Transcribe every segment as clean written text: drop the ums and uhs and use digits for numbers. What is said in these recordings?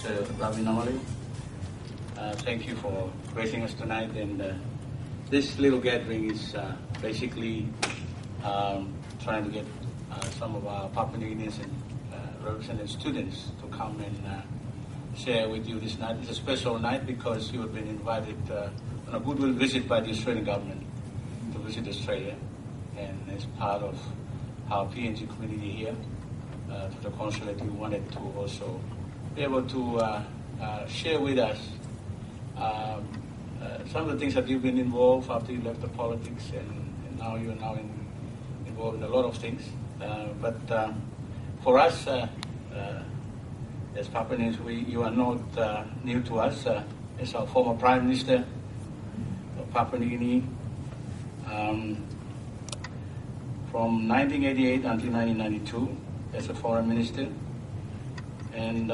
Sir Rabbie Namaliu. Thank you for gracing us tonight. And this little gathering is basically trying to get some of our Papua New Guineans and representative students to come and share with you this night. It's a special night because you have been invited on a goodwill visit by the Australian government to visit Australia, and as part of our PNG community here to the consulate, we wanted to also be able to share with us some of the things that you've been involved after you left the politics, and now you're involved in a lot of things. But for us, as Papuans, you are not new to us. As our former Prime Minister of Papua New Guinea, from 1988 until 1992 as a Foreign Minister, and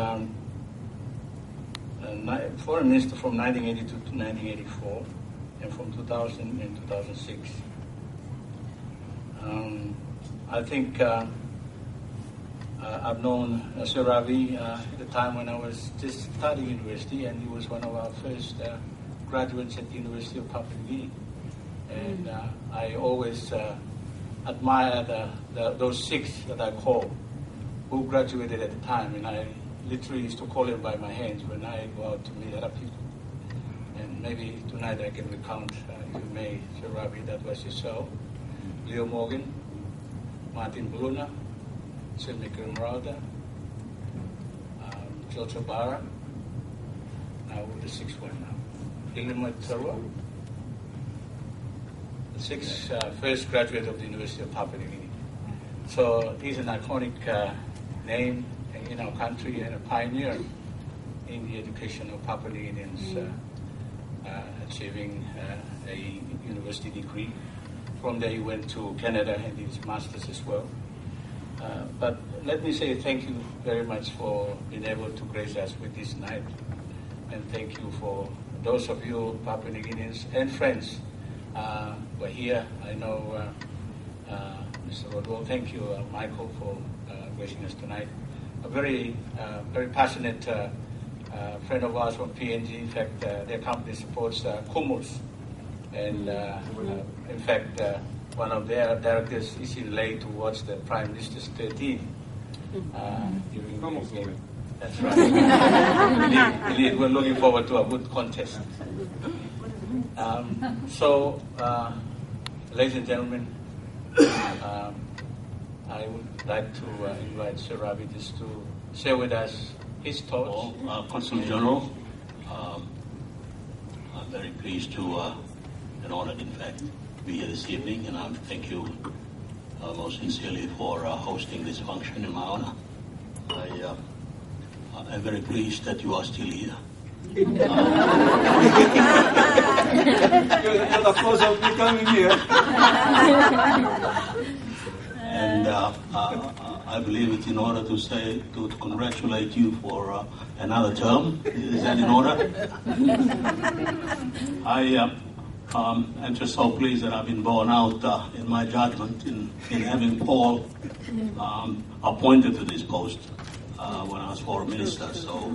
Foreign Minister from 1982 to 1984, and from 2000 and 2006. I think I've known Sir Rabbie at the time when I was just studying university, and he was one of our first graduates at the University of Papua New Guinea. And I always admire those six that I call who graduated at the time, and I literally used to call them by my hands when I go out to meet other people. And maybe tonight I can recount, if you may, Sir Rabbie, that was yourself, Leo Morgan, Martin Buluna, Sir Graham Mudugam, Jojo Barra, now the sixth one now, Ilima Tarwa, the sixth first graduate of the University of Papua New Guinea. So he's an iconic name in our country and a pioneer in the education of Papua New Guineans, achieving a university degree. From there he went to Canada and did his master's as well. But let me say thank you very much for being able to grace us with this night. And thank you for those of you Papua New Guineans and friends who are here. I know Mr. Rodwell, thank you Michael for gracing us tonight. A very passionate friend of ours from PNG. In fact, their company supports Kumus. And in fact, one of their directors is in lay to watch the Prime Minister's 13th during the game. That's right. Indeed, we're looking forward to a good contest. So, ladies and gentlemen, I would like to invite Sir Rabbie just to share with us his thoughts. Consul General, I'm very pleased to, and honored in fact, to be here this evening, and I thank you most sincerely for hosting this function in my honor. I'm very pleased that you are still here. You're the cause of me coming here. And I believe it's in order to say, to congratulate you for another term. Is that in order? I'm just so pleased that I've been borne out in my judgment in having Paul appointed to this post when I was Foreign Minister. So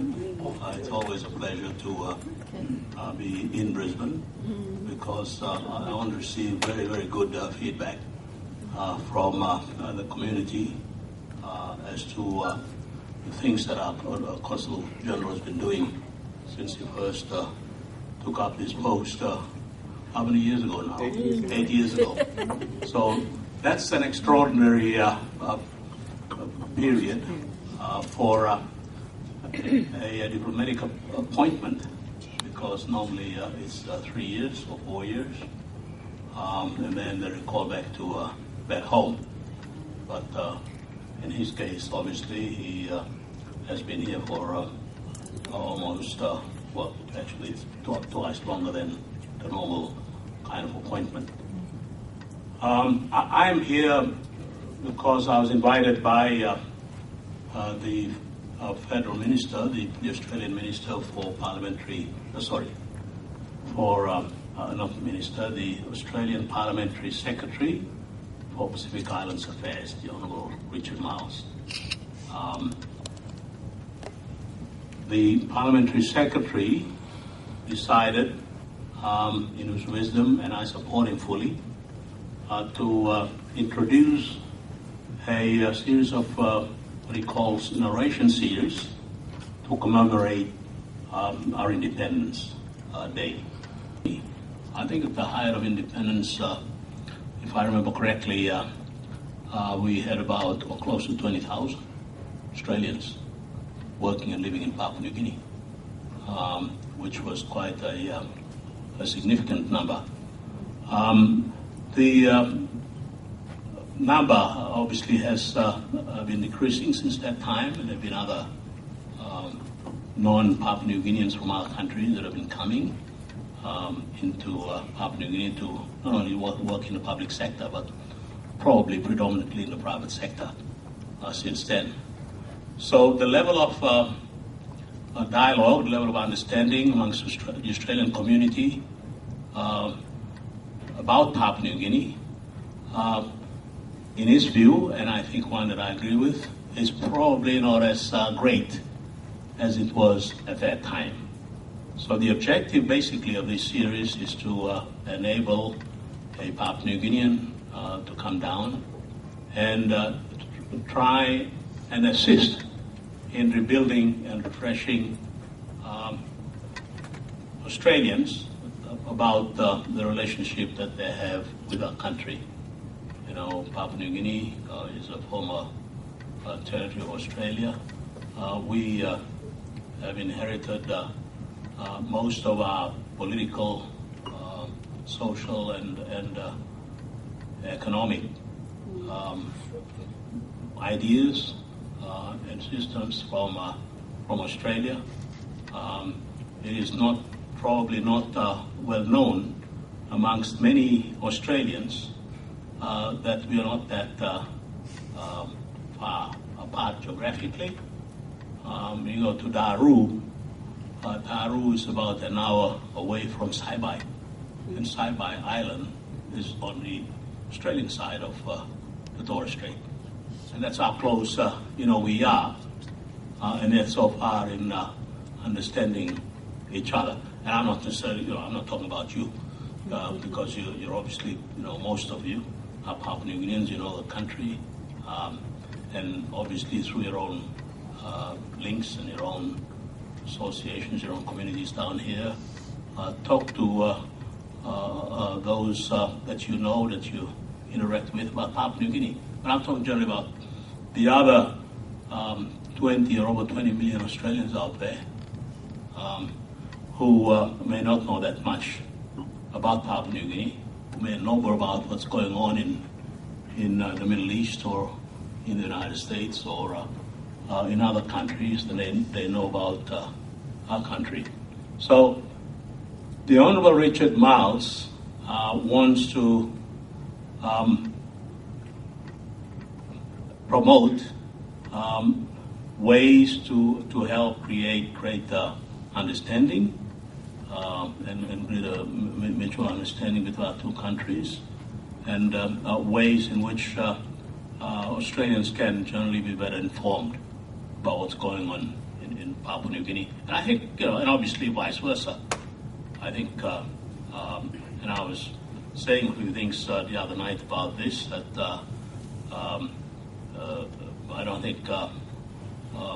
it's always a pleasure to be in Brisbane, because I want to receive very, very good feedback from the community as to the things that our Consul General has been doing since he first took up this post. How many years ago now? 8 years ago. So that's an extraordinary period for a diplomatic appointment, because normally it's 3 years or 4 years, and then they recall back to back home. But in his case, obviously, he has been here for almost, well, actually it's twice longer than the normal kind of appointment. I'm here because I was invited by the Federal Minister, the Australian Minister for Parliamentary, not Minister, the Australian Parliamentary Secretary for Pacific Islands Affairs, the Honourable Richard Miles. the parliamentary secretary decided, in his wisdom, and I support him fully, to introduce a series of what he calls narration series to commemorate our Independence Day. I think at the height of independence, if I remember correctly, we had about or close to 20,000 Australians working and living in Papua New Guinea, which was quite a significant number. The number obviously has been decreasing since that time, and there have been other non-Papua New Guineans from other countries that have been coming into Papua New Guinea to not only work in the public sector, but probably predominantly in the private sector since then. So the level of dialogue, the level of understanding amongst the Australian community about Papua New Guinea, in his view, and I think one that I agree with, is probably not as great as it was at that time. So the objective basically of this series is to enable a Papua New Guinean to come down and try and assist in rebuilding and refreshing Australians about the relationship that they have with our country. You know, Papua New Guinea is a former territory of Australia. We have inherited most of our political, social, and economic ideas and systems from Australia. It is probably not well known amongst many Australians that we are not that far apart geographically. You go to Daru. Daru is about an hour away from Saibai, and Saibai Island is on the Australian side of the Torres Strait, and that's how close we are, and yet so far in understanding each other. And I'm not necessarily, I'm not talking about you, because you're obviously, most of you are Papua New Guineans, you know the country, and obviously through your own links and your own associations, your own communities down here, talk to those that you know, that you interact with about Papua New Guinea. But I'm talking generally about the other 20 or over 20 million Australians out there who may not know that much about Papua New Guinea, who may know more about what's going on in the Middle East or in the United States or in other countries than they know about our country. So the Honourable Richard Miles wants to promote ways to help create greater understanding and greater mutual understanding between our two countries, and ways in which Australians can generally be better informed about what's going on in Papua New Guinea. And I think, and obviously vice versa. I think, and I was saying a few things the other night about this, that I don't think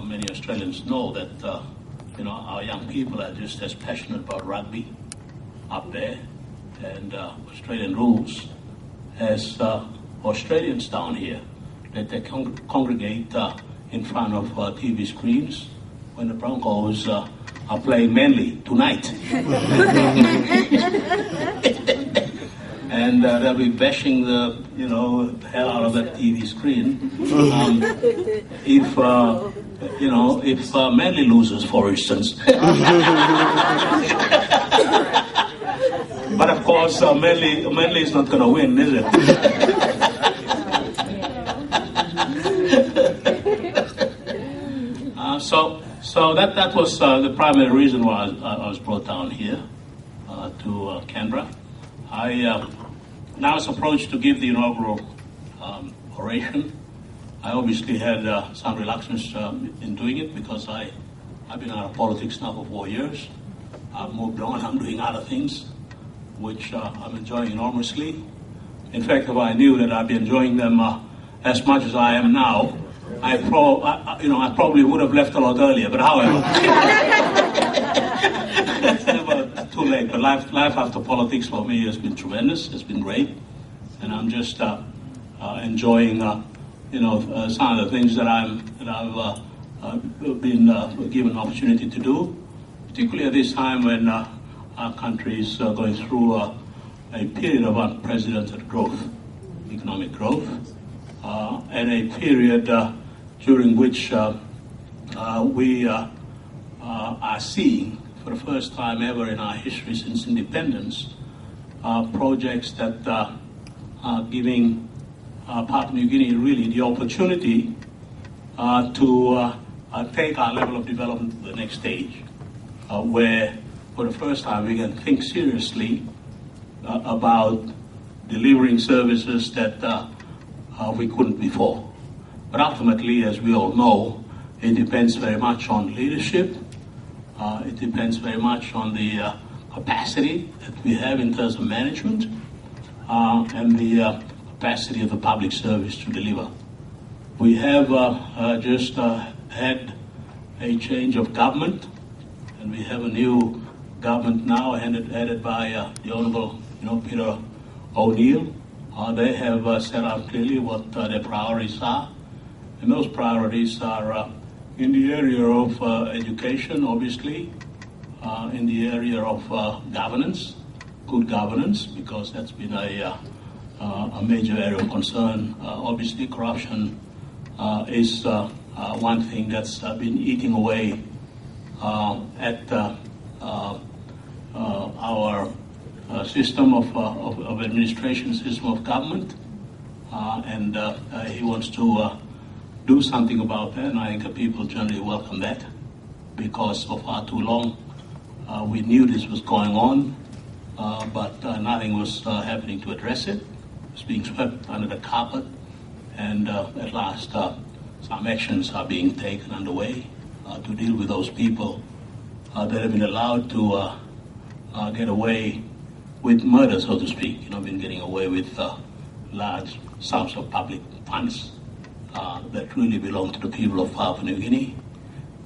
many Australians know that our young people are just as passionate about rugby up there and Australian rules as Australians down here, that they congregate in front of TV screens when the Broncos are playing Manly tonight. And they'll be bashing the hell out of that TV screen if Manly loses, for instance. But of course, Manly is not going to win, is it? So that was the primary reason why I was brought down here to Canberra. I was approached to give the inaugural oration. I obviously had some reluctance in doing it because I I've been out of politics now for 4 years. I've moved on. I'm doing other things, which I'm enjoying enormously. In fact, if I knew that I'd be enjoying them as much as I am now, I probably would have left a lot earlier. But however, it's never too late. But life after politics for me has been tremendous. It's been great, and I'm just enjoying, some of the things that I've been given an opportunity to do, particularly at this time when our country is going through a period of unprecedented growth, economic growth, and a period during which we are seeing, for the first time ever in our history since independence, projects that are giving Papua New Guinea really the opportunity to take our level of development to the next stage, where for the first time we can think seriously about delivering services that we couldn't before. But ultimately, as we all know, it depends very much on leadership. It depends very much on the capacity that we have in terms of management and the capacity of the public service to deliver. We have just had a change of government, and we have a new government now headed by the Honourable Peter O'Neill. They have set out clearly what their priorities are, and those priorities are in the area of education, obviously, in the area of governance, good governance, because that's been a major area of concern. Obviously, corruption is one thing that's been eating away at our system of administration, system of government, and he wants to do something about that, and I think the people generally welcome that, because for far too long we knew this was going on, but nothing was happening to address it. It was being swept under the carpet, and at last some actions are being taken underway to deal with those people that have been allowed to get away with murder, so to speak. Been getting away with large sums of public funds that really belong to the people of Papua New Guinea,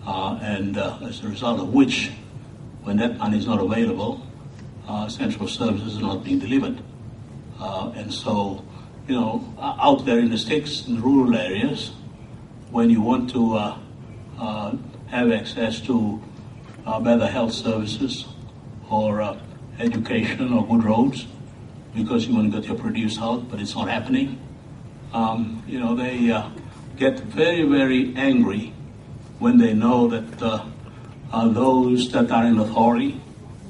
and as a result of which, when that money is not available, central services are not being delivered. And so, out there in the sticks, in rural areas, when you want to have access to better health services or education or good roads, because you want to get your produce out, but it's not happening, they get very, very angry when they know that those that are in authority,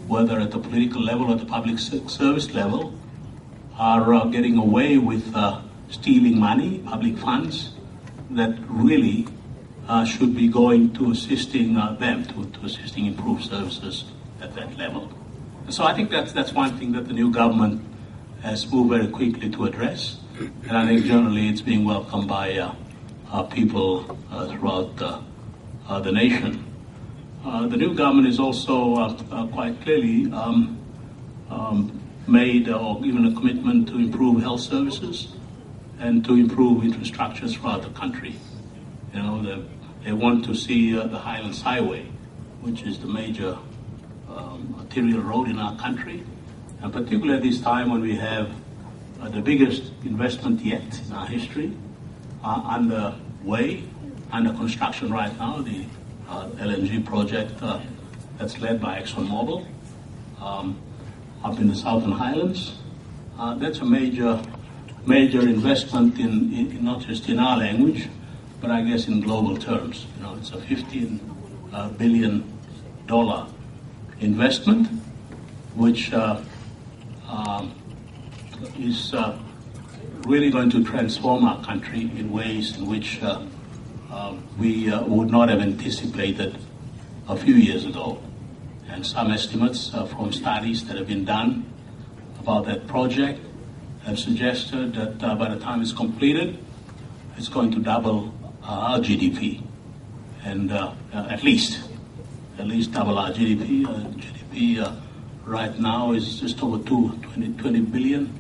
whether at the political level or the public service level, are getting away with stealing money, public funds, that really should be going to assisting them, to assisting improved services at that level. And so I think that's one thing that the new government has moved very quickly to address, and I think generally it's being welcomed by people throughout the nation. The new government is also quite clearly made or given a commitment to improve health services and to improve infrastructure throughout the country. They want to see the Highlands Highway, which is the major arterial road in our country, and particularly at this time when we have the biggest investment yet in our history underway, under construction right now, the LNG project that's led by ExxonMobil up in the Southern Highlands. That's a major investment in not just in our language, but I guess in global terms. It's a $15 billion investment, which is really going to transform our country in ways in which we would not have anticipated a few years ago. And some estimates from studies that have been done about that project have suggested that by the time it's completed, it's going to double our GDP, and at least. at least double our GDP. GDP right now is just over 20 billion.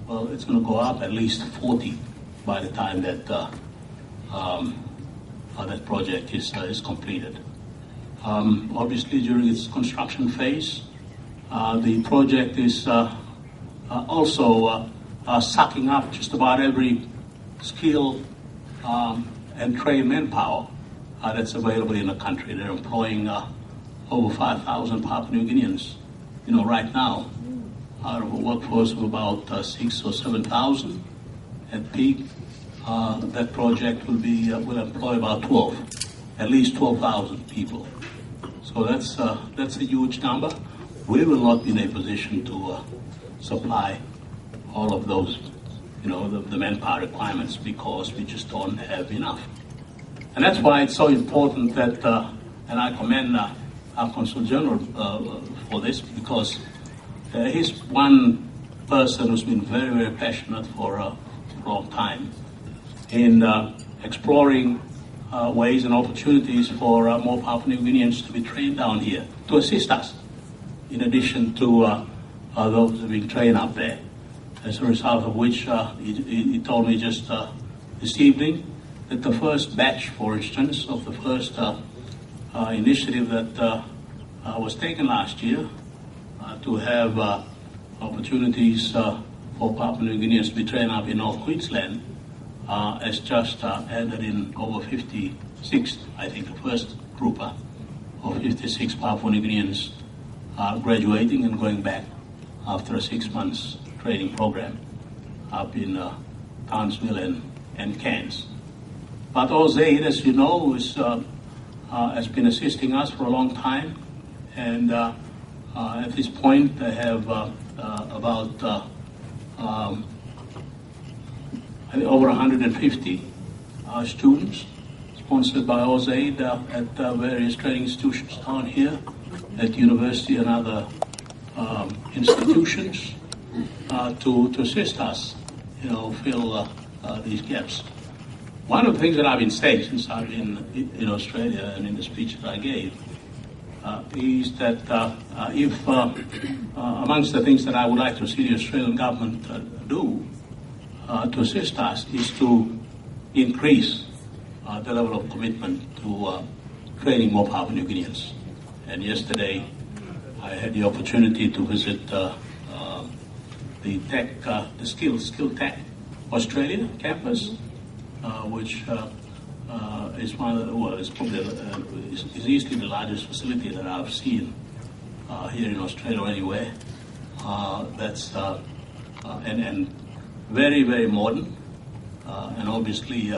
Well, it's going to go up at least 40 by the time that that project is completed. Obviously, during its construction phase, the project is also sucking up just about every skill and trained manpower that's available in the country. They're employing over 5,000 Papua New Guineans, right now, out of a workforce of about 6,000 or 7,000 at peak. That project will employ about at least 12,000 people. So that's a huge number. We will not be in a position to supply all of those, the manpower requirements, because we just don't have enough. And that's why it's so important that, and I commend our Consul General for this, because he's one person who's been very, very passionate for a long time in exploring ways and opportunities for more Papua New Guineans to be trained down here, to assist us, in addition to those that are being trained up there. As a result of which, he told me just this evening that the first batch, for instance, of the first initiative that was taken last year to have opportunities for Papua New Guineans to be trained up in North Queensland has just ended in over 56, I think the first group of 56 Papua New Guineans graduating and going back after a 6 months training program up in Townsville and Cairns. But AUSAID, as you know, has been assisting us for a long time, and at this point they have about I think over 150 students sponsored by AUSAID at various training institutions down here, at university and other institutions to assist us, fill these gaps. One of the things that I've been saying since I've been in Australia and in the speech that I gave is that if amongst the things that I would like to see the Australian government do to assist us is to increase the level of commitment to training more Papua New Guineans. And yesterday I had the opportunity to visit the Skill Tech Australia campus, which is one of the, is probably is easily the largest facility that I've seen here in Australia or anywhere. That's and very, very modern and obviously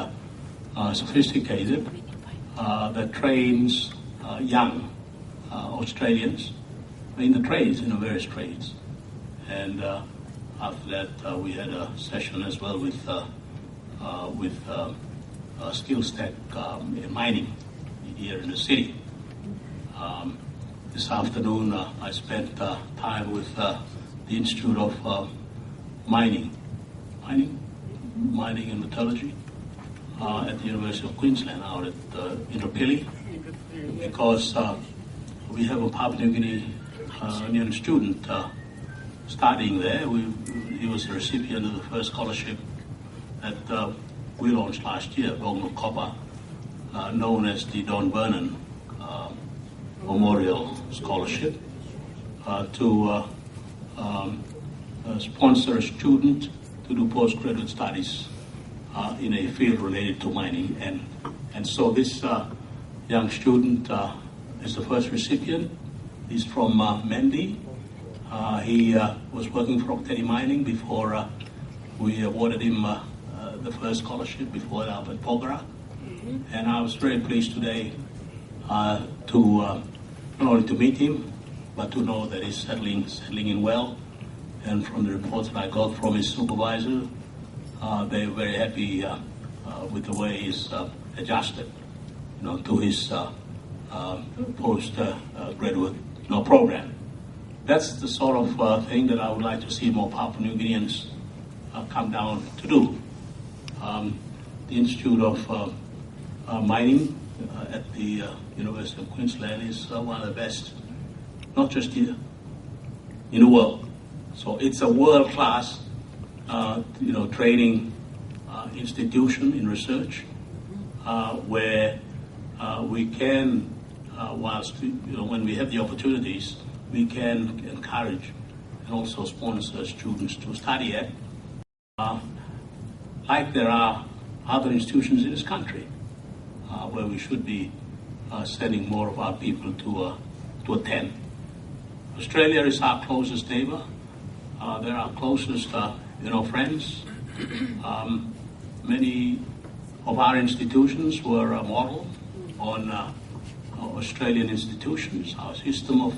sophisticated, that trains young Australians in the trades, in the various trades. And after that, we had a session as well with Skills Tech in mining here in the city. This afternoon, I spent time with the Institute of Mining and Metallurgy at the University of Queensland out at Indooroopilly, because we have a Papua New Guinean student studying there. He was a recipient of the first scholarship that we launched last year, Bogno Copper, known as the Don Vernon Memorial Scholarship, to sponsor a student to do postgraduate studies in a field related to mining. And so this young student is the first recipient. He's from Mendi. He was working for Octedi Mining before we awarded him the first scholarship before up at Pogara. And I was very pleased today to not only to meet him, but to know that he's settling in well. And from the reports that I got from his supervisor, they were very happy with the way he's adjusted, to his postgraduate program. That's the sort of thing that I would like to see more Papua New Guineans come down to do. The Institute of Mining at the University of Queensland is one of the best, not just here, in the world. So it's a world-class, training institution in research where we can, when we have the opportunities, we can encourage and also sponsor students to study at, like there are other institutions in this country where we should be sending more of our people to attend. Australia is our closest neighbor. They're our closest, friends. Many of our institutions were modeled on Australian institutions. Our system of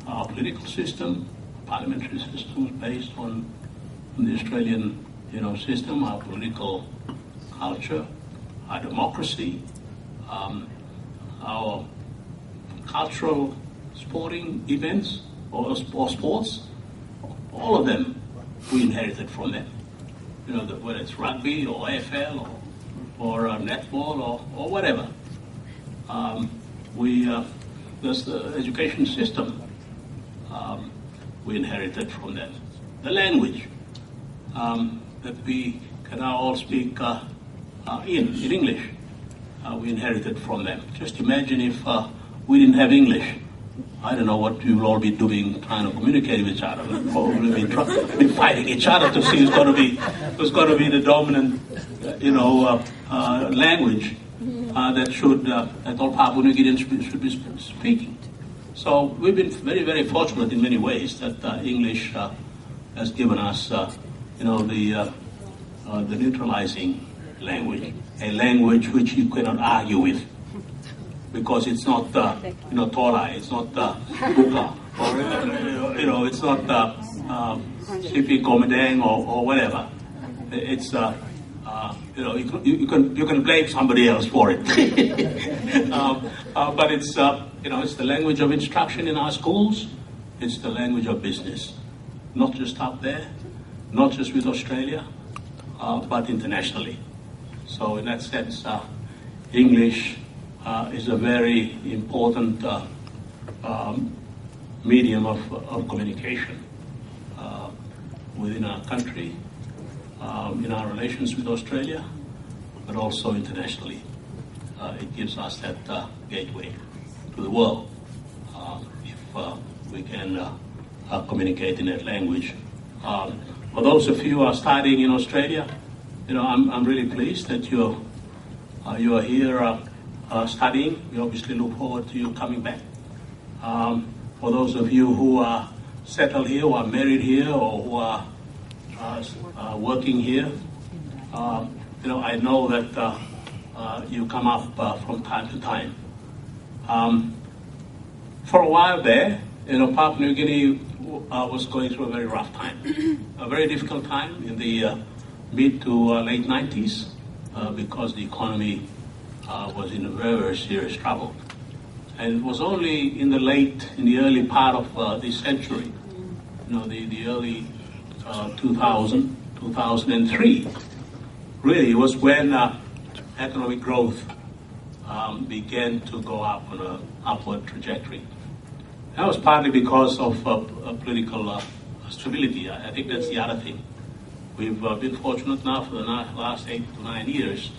our political system, parliamentary system, is based on the Australian, system. Our political culture, our democracy, our cultural sporting events or sports, all of them we inherited from them. Whether it's rugby or AFL or netball or whatever. There's the education system we inherited from them. The language that we can now all speak in English, we inherited from them. Just imagine if we didn't have English. I don't know what we will all be doing, trying to communicate with each other. We'll probably be fighting each other to see who's going to be the dominant, language that all Papua New Guineans should be speaking. So we've been very, very fortunate in many ways that English has given us, the neutralizing language, a language which you cannot argue with. Because it's not, Torah, it's not Buka, or, it's not Sipi Komedang or whatever. It's, you can blame somebody else for it. But it's, it's the language of instruction in our schools. It's the language of business. Not just out there, not just with Australia, but internationally. So in that sense, English is a very important medium of communication within our country, in our relations with Australia, but also internationally. It gives us that gateway to the world if we can communicate in that language. For those of you who are studying in Australia, I'm really pleased that you are here studying. We obviously look forward to you coming back. For those of you who are settled here, who are married here, or who are working here, I know that you come up from time to time. For a while there, Papua New Guinea was going through a very rough time, a very difficult time in the mid to late 90s because the economy was in a very, very serious trouble. And it was only in the early part of this century, the early 2003, really was when economic growth began to go up on an upward trajectory. That was partly because of political stability. I think that's the other thing. We've been fortunate now for the last 8 to 9 years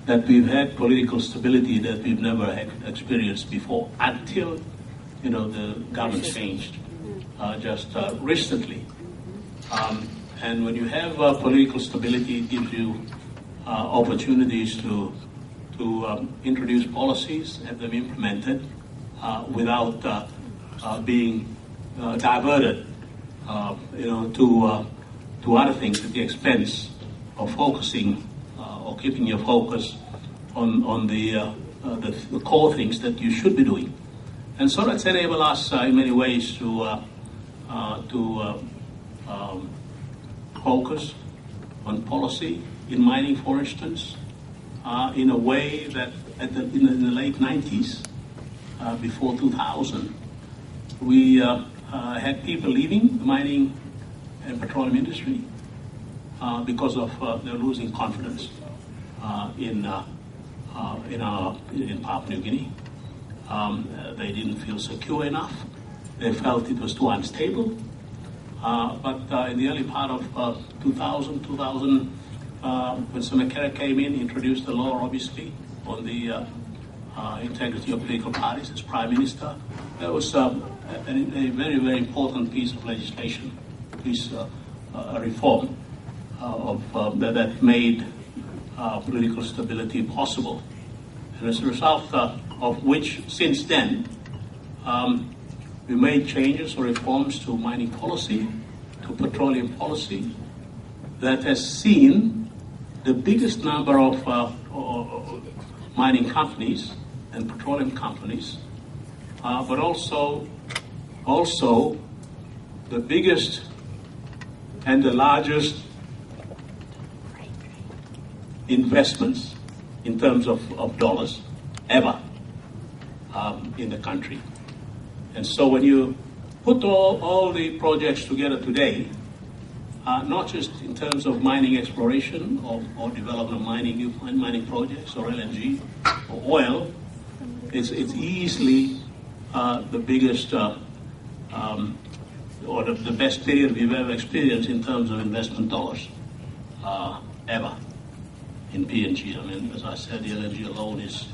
that we've had political stability that we've never had experienced before until, the government changed just recently. And when you have political stability, it gives you opportunities to introduce policies, have them implemented without being diverted, to other things at the expense of focusing or keeping your focus on the core things that you should be doing. And so that's enabled us in many ways to focus on policy in mining, for instance, in a way that in the late 90s, before 2000, we had people leaving the mining and petroleum industry because of their losing confidence in in Papua New Guinea. They didn't feel secure enough. They felt it was too unstable. But in the early part of 2000, when Sir McKerra came in, he introduced the law, obviously, on the integrity of political parties as Prime Minister. That was a very, very important piece of legislation, a reform that made political stability possible. And as a result of which, since then, we made changes or reforms to mining policy, to petroleum policy, that has seen the biggest number of mining companies and petroleum companies, but also the biggest and the largest investments in terms of dollars ever in the country. And so when you put all the projects together today, not just in terms of mining exploration or development of new mining projects or LNG or oil, it's easily the biggest or the best period we've ever experienced in terms of investment dollars ever in PNG. I mean, as I said, the LNG alone is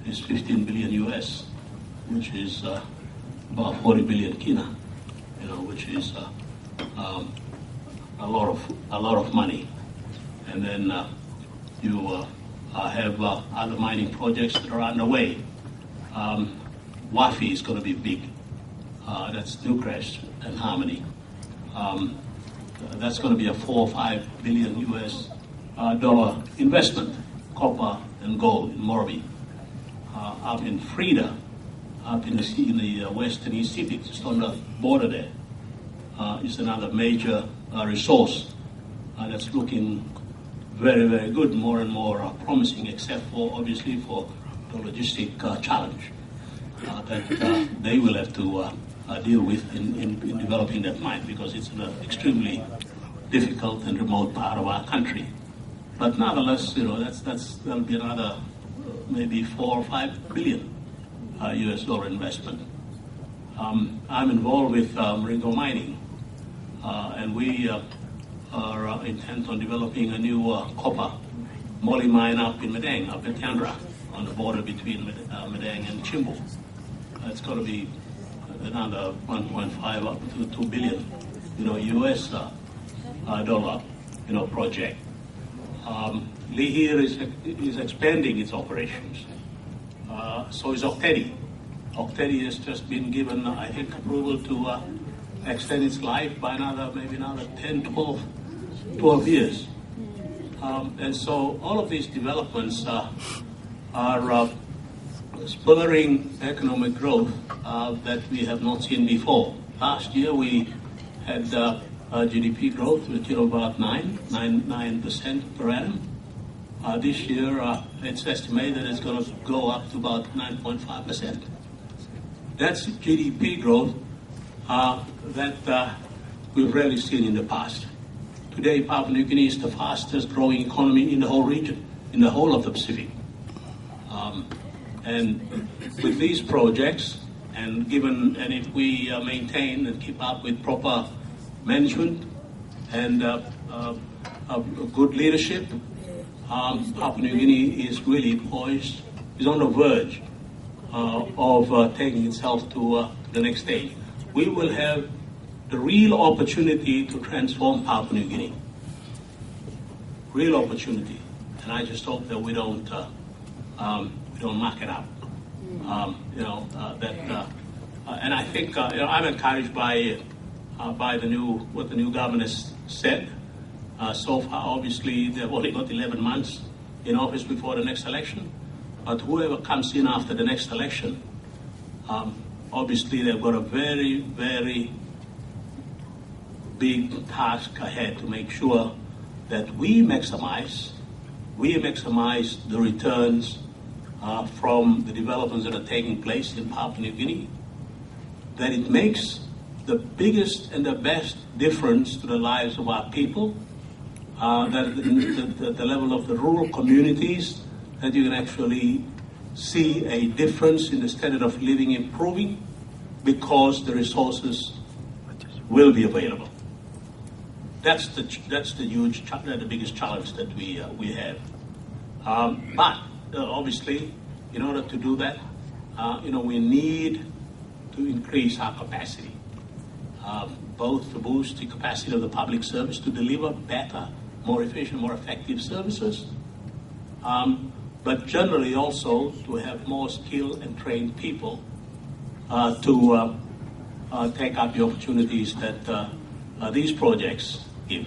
15 billion US, which is about 40 billion kina, which is a lot of money. And then you have other mining projects that are underway. WAFI is going to be big. That's Newcrest and Harmony. That's going to be a 4 or 5 billion US dollar investment, copper and gold in Morbi. Up in Frida, up in the western East Pacific, just on the border there, is another major resource that's looking very, very good, more and more promising, except for, obviously, for the logistic challenge that they will have to deal with in developing that mine, because it's an extremely difficult and remote part of our country. But nonetheless, that'll be another maybe 4 or 5 billion US dollar investment. I'm involved with Ringo Mining, and we are intent on developing a new copper moly mine up in Madang, up in Tiandra, on the border between Madang and Chimbo. It's going to be another 1.5 up to 2 billion, US dollar, project. Lihir is expanding its operations. So is Octedi. Octedi has just been given, I think, approval to extend its life by maybe another 10, 12 years. And so all of these developments are spurring economic growth that we have not seen before. Last year we had GDP growth with about 9% per annum. This year it's estimated it's going to go up to about 9.5%. That's GDP growth that we've rarely seen in the past. Today, Papua New Guinea is the fastest growing economy in the whole region, in the whole of the Pacific. And with these projects, and if we maintain and keep up with proper management and good leadership, Papua New Guinea is really poised, is on the verge of taking itself to the next stage. We will have the real opportunity to transform Papua New Guinea. Real opportunity, and I just hope that we don't muck it up. And I think I'm encouraged by what the new government has said. So far, obviously, they've only got 11 months in office before the next election. But whoever comes in after the next election, obviously they've got a very, very big task ahead to make sure that we maximize the returns from the developments that are taking place in Papua New Guinea, that it makes the biggest and the best difference to the lives of our people, that the level of the rural communities that you can actually see a difference in the standard of living improving because the resources will be available. That's the biggest challenge that we have. But obviously, in order to do that, we need to increase our capacity, both to boost the capacity of the public service to deliver better, more efficient, more effective services, but generally also to have more skilled and trained people to take up the opportunities that these projects give.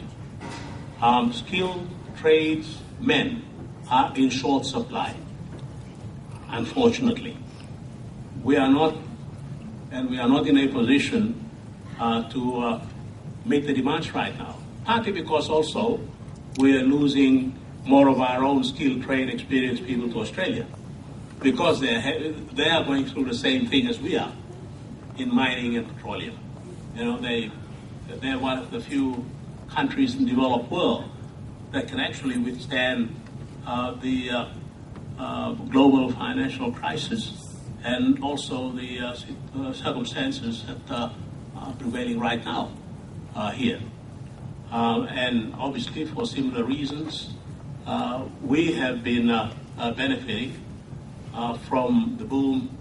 Skilled tradesmen are in short supply, unfortunately. We are not in a position to meet the demands right now, partly because also we are losing more of our own skilled, trained, experienced people to Australia, because they are going through the same thing as we are in mining and petroleum. They're one of the few countries in the developed world that can actually withstand the global financial crisis and also the circumstances that are prevailing right now here. And obviously, for similar reasons, we have been benefiting from the boom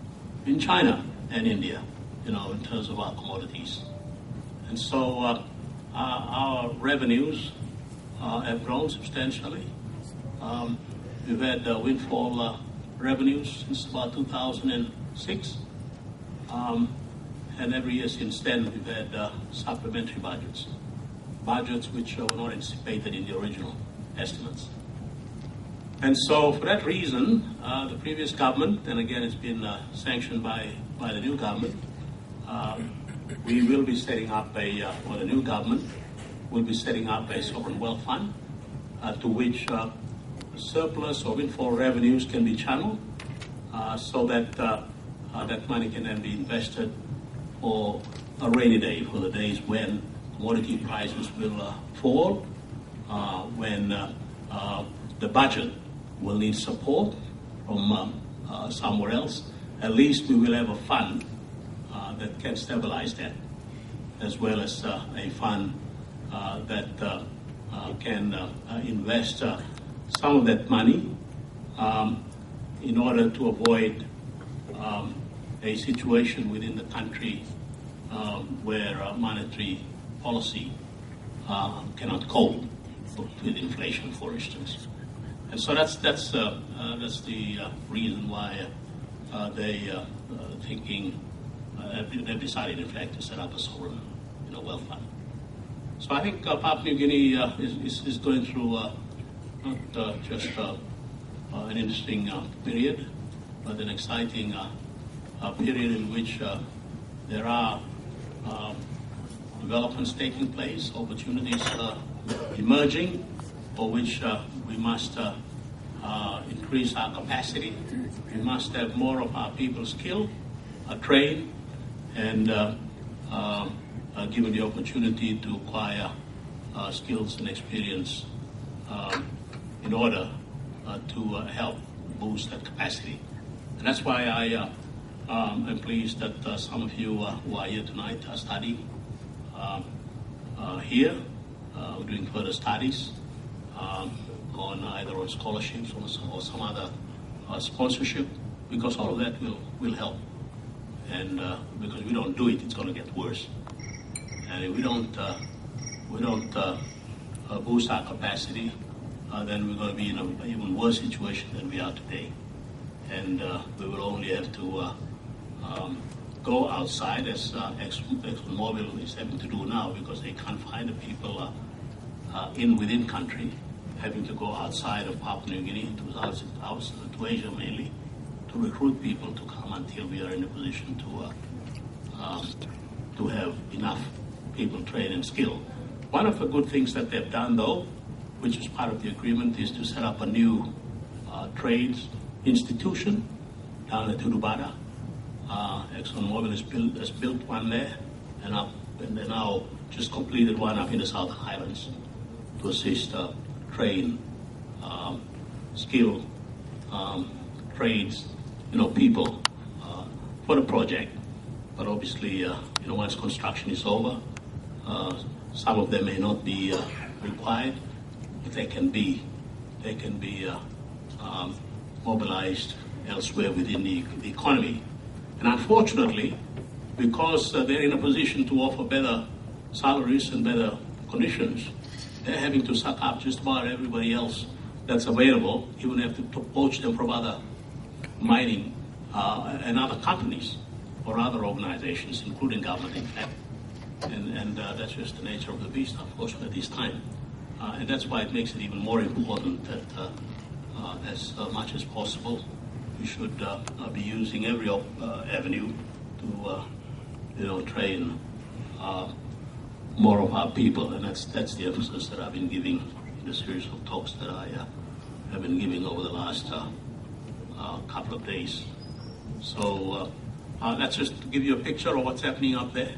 in China and India, in terms of our commodities. And so our revenues have grown substantially. We've had windfall revenues since about 2006. And every year since then, we've had supplementary budgets which were not anticipated in the original estimates. And so for that reason, the previous government, and again it's been sanctioned by the new government, we will be setting up the new government will be setting up a sovereign wealth fund to which surplus or windfall revenues can be channeled so that that money can then be invested for a rainy day, for the days when commodity prices will fall, when the budget will need support from somewhere else. At least we will have a fund that can stabilize that, as well as a fund that can invest some of that money in order to avoid a situation within the country where monetary policy cannot cope with inflation, for instance. And so that's the reason why they've decided, in fact, to set up a sovereign wealth fund. So I think Papua New Guinea is going through not just an interesting period, but an exciting period in which there are developments taking place, opportunities emerging, for which we must increase our capacity. We must have more of our people skilled, trained, and given the opportunity to acquire skills and experience in order to help boost that capacity. And that's why I am pleased that some of you who are here tonight are studying here, doing further studies on either on scholarships or some other sponsorship, because all of that will help. And because we don't do it, it's going to get worse. And if we don't boost our capacity, then we're going to be in an even worse situation than we are today. And we will only have to go outside, as ExxonMobil is having to do now, because they can't find the people within country, having to go outside of Papua New Guinea to Asia mainly, to recruit people to come until we are in a position to have enough people trained and skilled. One of the good things that they've done, though, which is part of the agreement, is to set up a new trades institution down at Tudubada. ExxonMobil has built one there, and they now just completed one up in the Southern Highlands to assist train, skilled trades, people for the project. But obviously, once construction is over, some of them may not be required, but they can be mobilized elsewhere within the economy. And unfortunately, because they're in a position to offer better salaries and better conditions, they're having to suck up just about everybody else that's available, even if to poach them from other mining and other companies or other organizations, including government, in fact. And that's just the nature of the beast, unfortunately, at this time. And that's why it makes it even more important that as much as possible, we should be using every avenue to train more of our people. And that's the emphasis that I've been giving in the series of talks that I have been giving over the last couple of days. So that's just to give you a picture of what's happening up there.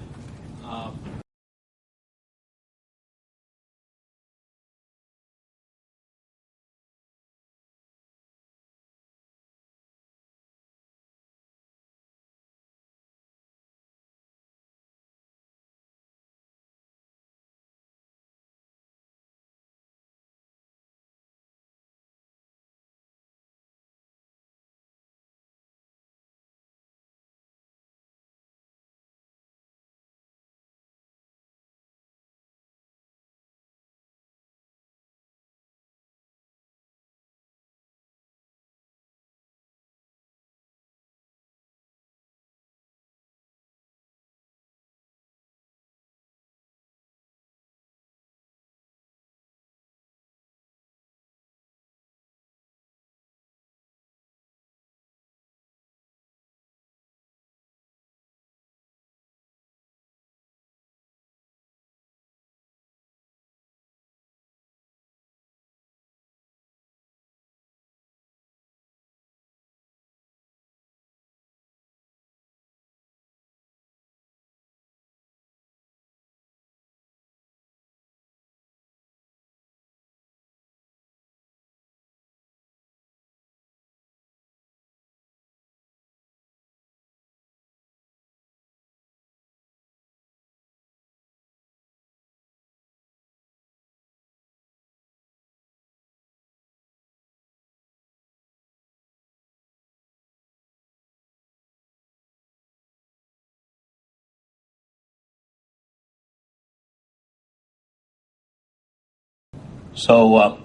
So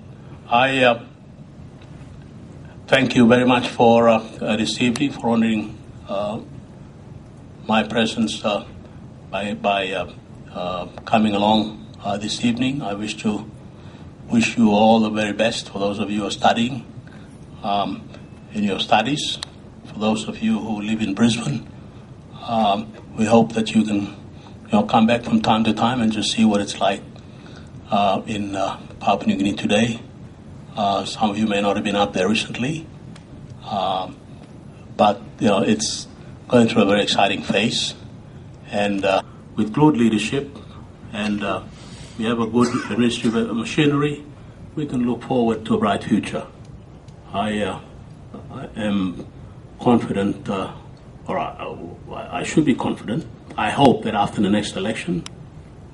I thank you very much for this evening, for honoring my presence by coming along this evening. I wish you all the very best for those of you who are studying in your studies. For those of you who live in Brisbane, we hope that you can come back from time to time and just see what it's like in Papua New Guinea today. Some of you may not have been up there recently, but it's going through a very exciting phase, and with good leadership and we have a good administrative machinery, we can look forward to a bright future. I am confident, or I should be confident. I hope that after the next election,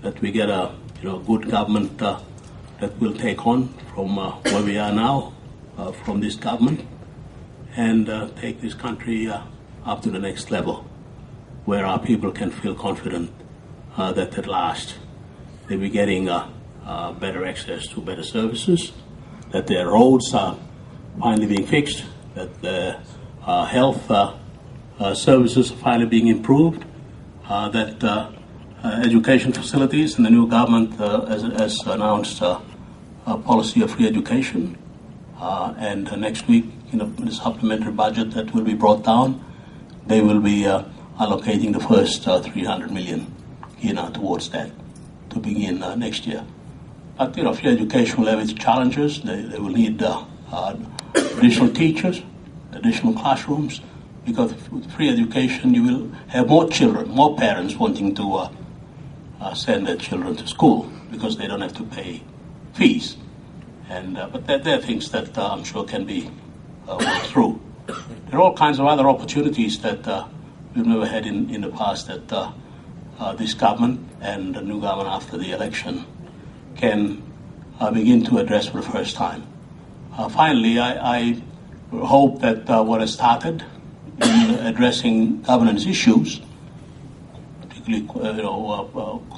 that we get a good government that will take on from where we are now, from this government, and take this country up to the next level, where our people can feel confident that at last they'll be getting better access to better services, that their roads are finally being fixed, that their health services are finally being improved, that education facilities, and the new government has announced a policy of free education. And next week, in the supplementary budget that will be brought down, they will be allocating the first 300 million towards that to begin next year. But free education will have its challenges. They will need additional teachers, additional classrooms, because with free education you will have more children, more parents wanting to send their children to school because they don't have to pay fees. And but there are things that I'm sure can be work through. There are all kinds of other opportunities that we've never had in the past that this government and the new government after the election can begin to address for the first time. Finally, I hope that what has started in addressing governance issues, particularly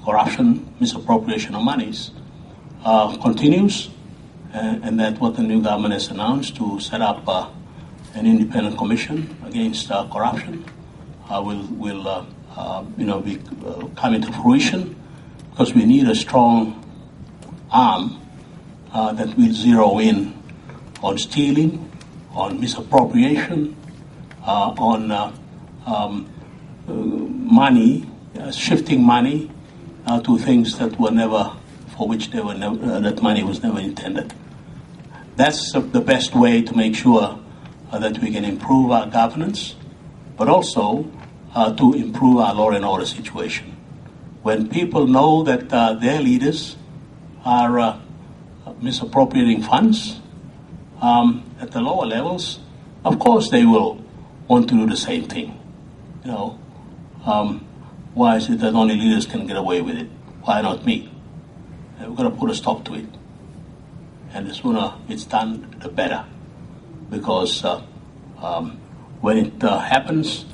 corruption, misappropriation of monies, continues, and that what the new government has announced to set up an independent commission against corruption will be coming to fruition, because we need a strong arm that will zero in on stealing, on misappropriation, on money, shifting money to things that were never, for which they were that money was never intended. That's the best way to make sure that we can improve our governance, but also to improve our law and order situation. When people know that their leaders are misappropriating funds at the lower levels, of course they will want to do the same thing. Why is it that only leaders can get away with it? Why not me? And we've got to put a stop to it. And the sooner it's done, the better. Because when it happens,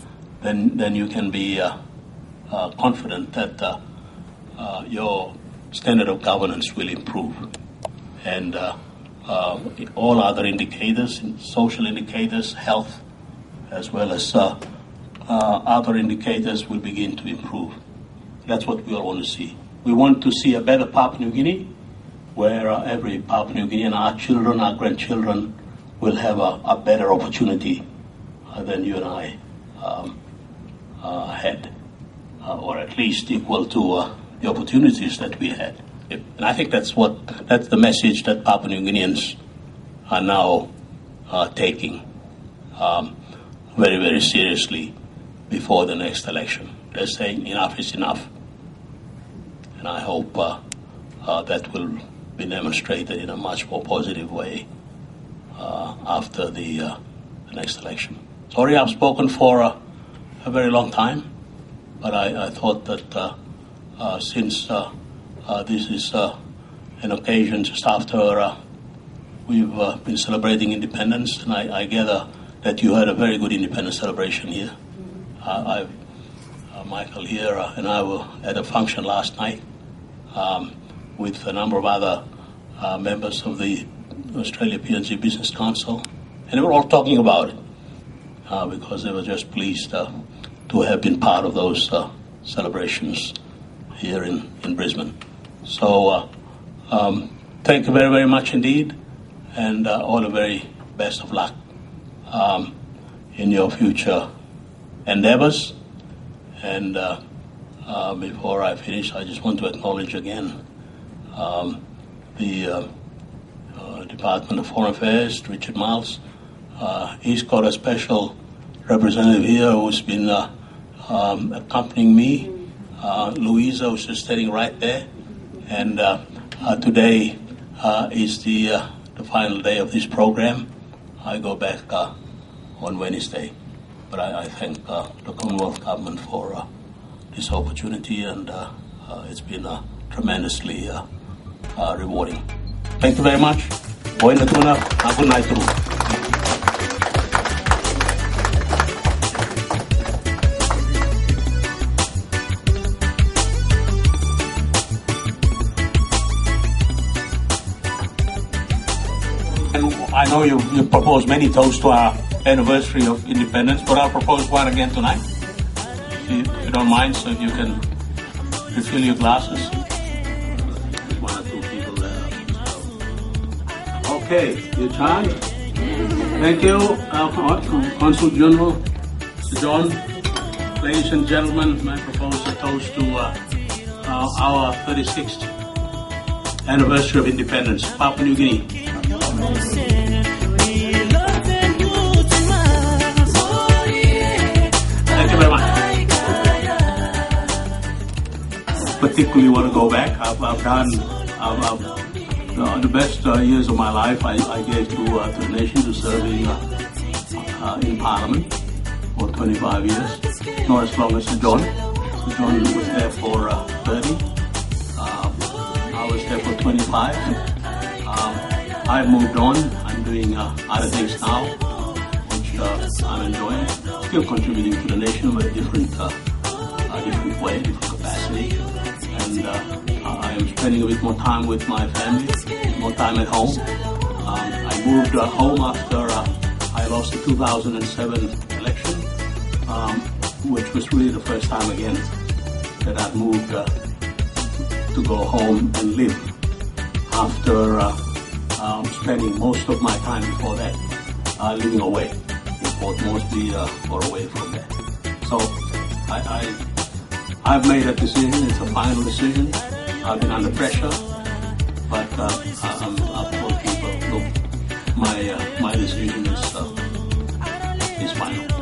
then you can be confident that your standard of governance will improve. And all other indicators, social indicators, health, as well as other indicators will begin to improve. That's what we all want to see. We want to see a better Papua New Guinea, where every Papua New Guinean, our children, our grandchildren, will have a better opportunity than you and I had, or at least equal to the opportunities that we had. And I think that's the message that Papua New Guineans are now taking very, very seriously before the next election. They're saying enough is enough. And I hope that will be demonstrated in a much more positive way after the next election. Sorry I've spoken for a very long time, but I thought that since this is an occasion just after we've been celebrating independence, and I gather that you had a very good independence celebration here. Michael here and I were at a function last night with a number of other members of the Australia-PNG Business Council, and they were all talking about it because they were just pleased to have been part of those celebrations here in Brisbane. So thank you very, very much indeed, and all the very best of luck in your future endeavors. And before I finish, I just want to acknowledge again the Department of Foreign Affairs, Richard Miles. He's got a special representative here who's been accompanying me, Louisa, who's just standing right there. And today is the final day of this program. I go back on Wednesday. But I thank the Commonwealth Government for this opportunity, and it's been tremendously rewarding. Thank you very much. Hoi na tuna, good night too. I know you proposed many toasts to our anniversary of independence, but I'll propose one again tonight, if you don't mind, so if you can refill your glasses. One or two people there. Okay, your time. Thank you, Consul General John. Ladies and gentlemen, I propose a toast to our 36th anniversary of independence, Papua New Guinea. Thank you very much. Particularly want to go back. I've The best years of my life I gave to the nation, to serving in Parliament for 25 years. Not as long as Sir John. Sir John was there for 30. I was there for 25. I've moved on. I'm doing other things now, which I'm enjoying. Still contributing to the nation, but a different way, different capacity. And I am spending a bit more time with my family, more time at home. I moved home after I lost the 2007 election, which was really the first time again that I've moved to go home and live after spending most of my time before that living away, mostly or away from there. So I've made a decision. It's a final decision. I've been under pressure, but I've told people, look, my decision is final.